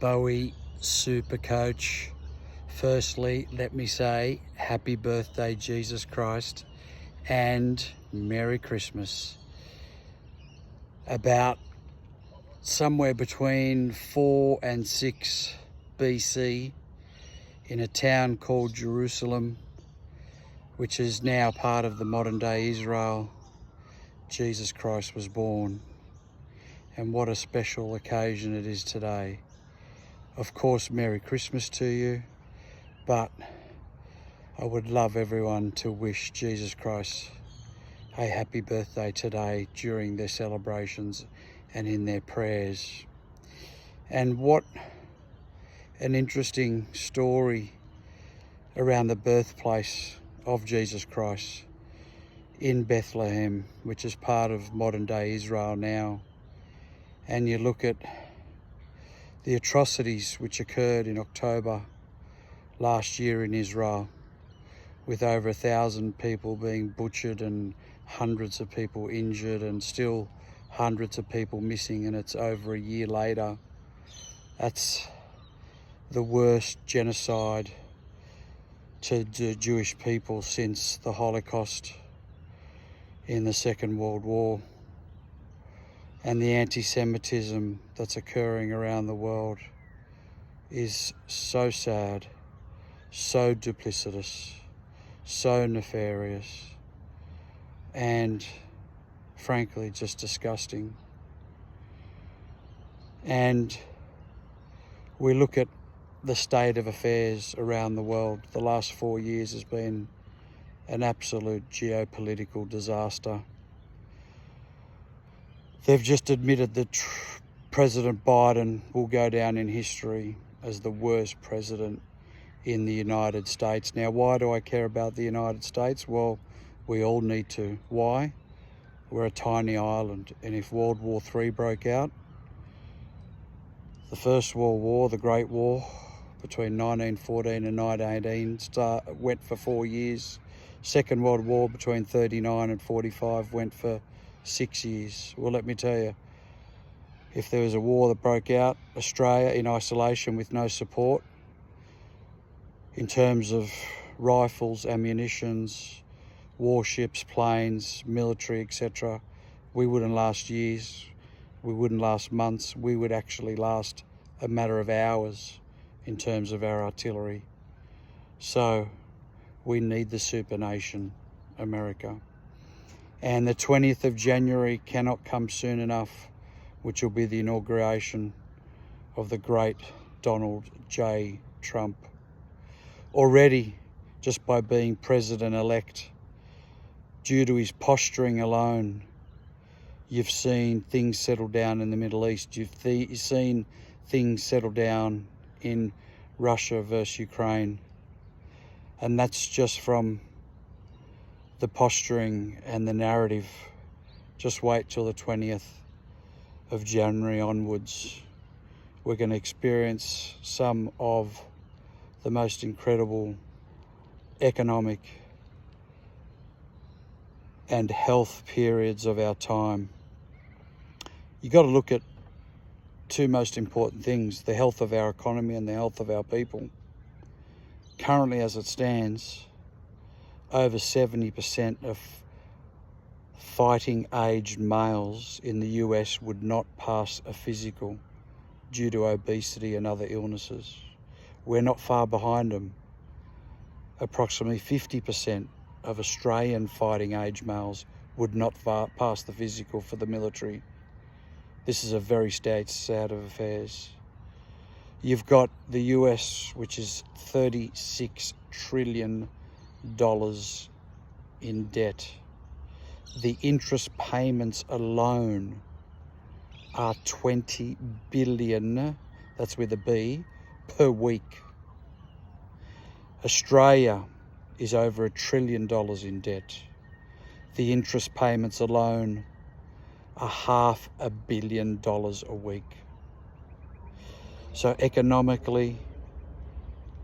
𝐓𝐢𝐦𝐞𝐬𝐭𝚚. Firstly, let me say happy birthday, Jesus Christ, and Merry Christmas. About somewhere between 4 and 6 BC, in a town called Jerusalem, which is now part of the modern day Israel, Jesus Christ was born. And what a special occasion it is today. Of course, Merry Christmas to you, but I would love everyone to wish Jesus Christ a happy birthday today during their celebrations and in their prayers. And what an interesting story around the birthplace of Jesus Christ in Bethlehem, which is part of modern day Israel now. And you look at the atrocities which occurred in October last year in Israel, with over 1,000 people being butchered and hundreds of people injured and still hundreds of people missing, and it's over a year later. That's the worst genocide to the Jewish people since the Holocaust in the Second World War. And the anti-Semitism that's occurring around the world is so sad, so duplicitous, so nefarious, and frankly just disgusting. And we look at the state of affairs around the world. The last 4 years has been an absolute geopolitical disaster. They've just admitted that President Biden will go down in history as the worst president in the United States. Now, why do I care about the United States? Well, we all need to. Why? We're a tiny island, and if World War III broke out, the First World War, the Great War, between 1914 and 1918 went for 4 years. Second World War between 39 and 45 went for 6 years. Well, let me tell you, if there was a war that broke out, Australia in isolation with no support in terms of rifles, ammunitions, warships, planes, military, etc., we wouldn't last years, we wouldn't last months, we would actually last a matter of hours in terms of our artillery. So we need the super nation, America. And the 20th of January cannot come soon enough, which will be the inauguration of the great Donald J. Trump. Already, just by being president-elect, due to his posturing alone, you've seen things settle down in the Middle East. You've seen things settle down in Russia versus Ukraine. And that's just from the posturing and the narrative. Just wait till the 20th of January onwards. We're going to experience some of the most incredible economic and health periods of our time. You got to look at two most important things: the health of our economy and the health of our people. Currently, as it stands, over 70% of fighting-aged males in the US would not pass a physical due to obesity and other illnesses. We're not far behind them. Approximately 50% of Australian fighting-age males would not pass the physical for the military. This is a very sad state of affairs. You've got the US, which is $36 trillion in debt. The interest payments alone are 20 billion, that's with a B, per week. Australia is over $1 trillion in debt. The interest payments alone are $500 million a week. So economically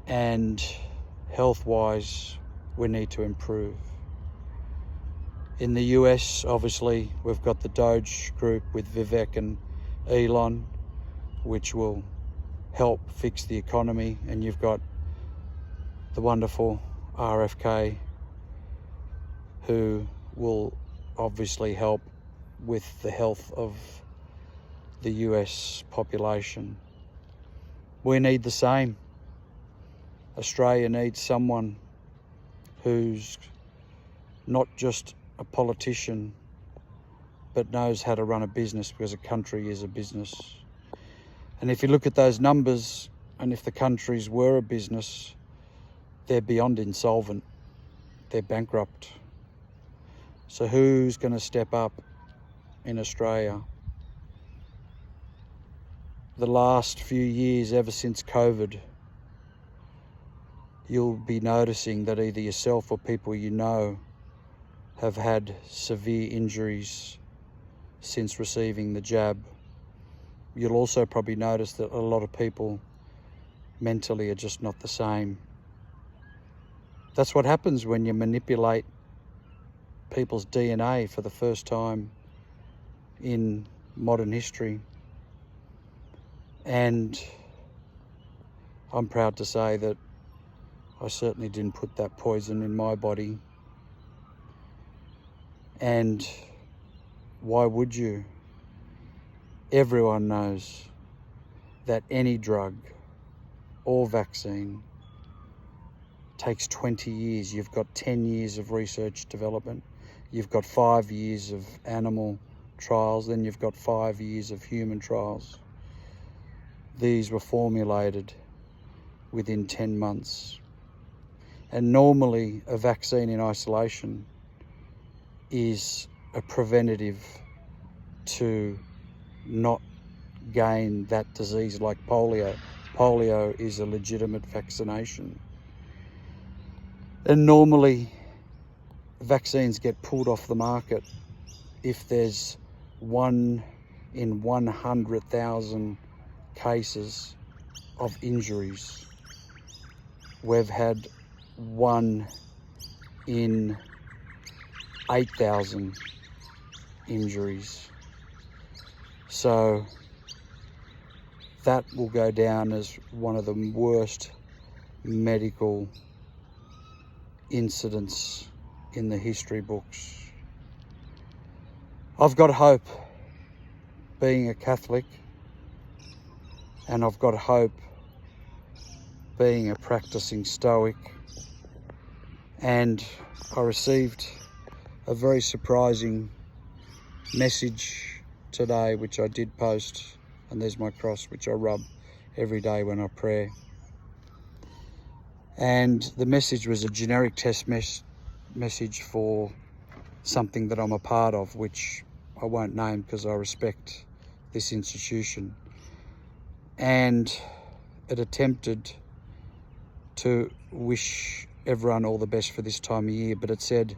and health-wise, we need to improve. In the US, obviously, we've got the Doge group with Vivek and Elon, which will help fix the economy, and you've got the wonderful RFK, who will obviously help with the health of the US population. We need the same. Australia needs someone who's not just a politician, but knows how to run a business, because a country is a business. And if you look at those numbers, and if the countries were a business, they're beyond insolvent. They're bankrupt. So who's going to step up in Australia? The last few years, ever since COVID, you'll be noticing that either yourself or people you know have had severe injuries since receiving the jab. You'll also probably notice that a lot of people mentally are just not the same. That's what happens when you manipulate people's DNA for the first time in modern history. And I'm proud to say that I certainly didn't put that poison in my body. And why would you? Everyone knows that any drug or vaccine takes 20 years. You've got 10 years of research development. You've got 5 years of animal trials. Then you've got 5 years of human trials. These were formulated within 10 months. And normally a vaccine in isolation is a preventative to not gain that disease, like polio. Polio is a legitimate vaccination. And normally vaccines get pulled off the market if there's 1 in 100,000 cases of injuries. We've had 1 in 8,000 injuries. So that will go down as one of the worst medical incidents in the history books. I've got hope being a Catholic, and I've got hope being a practicing Stoic. And I received a very surprising message today, which I did post, and there's my cross, which I rub every day when I pray. And the message was a generic test message for something that I'm a part of, which I won't name because I respect this institution. And it attempted to wish everyone all the best for this time of year, but it said,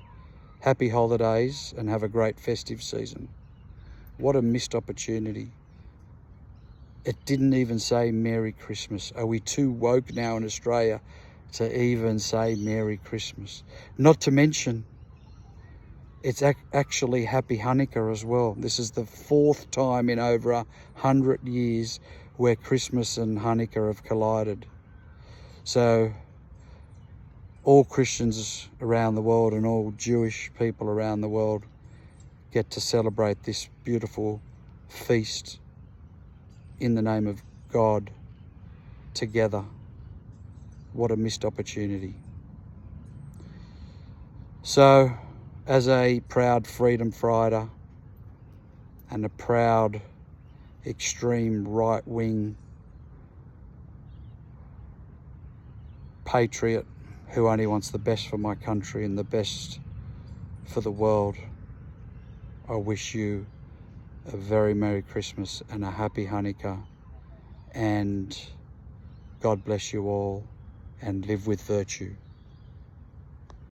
happy holidays and have a great festive season. What a missed opportunity. It didn't even say Merry Christmas. Are we too woke now in Australia to even say Merry Christmas? Not to mention, it's actually Happy Hanukkah as well. This is the 4th time in over 100 years where Christmas and Hanukkah have collided. So all Christians around the world and all Jewish people around the world get to celebrate this beautiful feast in the name of God together. What a missed opportunity. So, as a proud freedom fighter and a proud extreme right-wing patriot who only wants the best for my country and the best for the world, I wish you a very Merry Christmas and a Happy Hanukkah, and God bless you all, and live with virtue.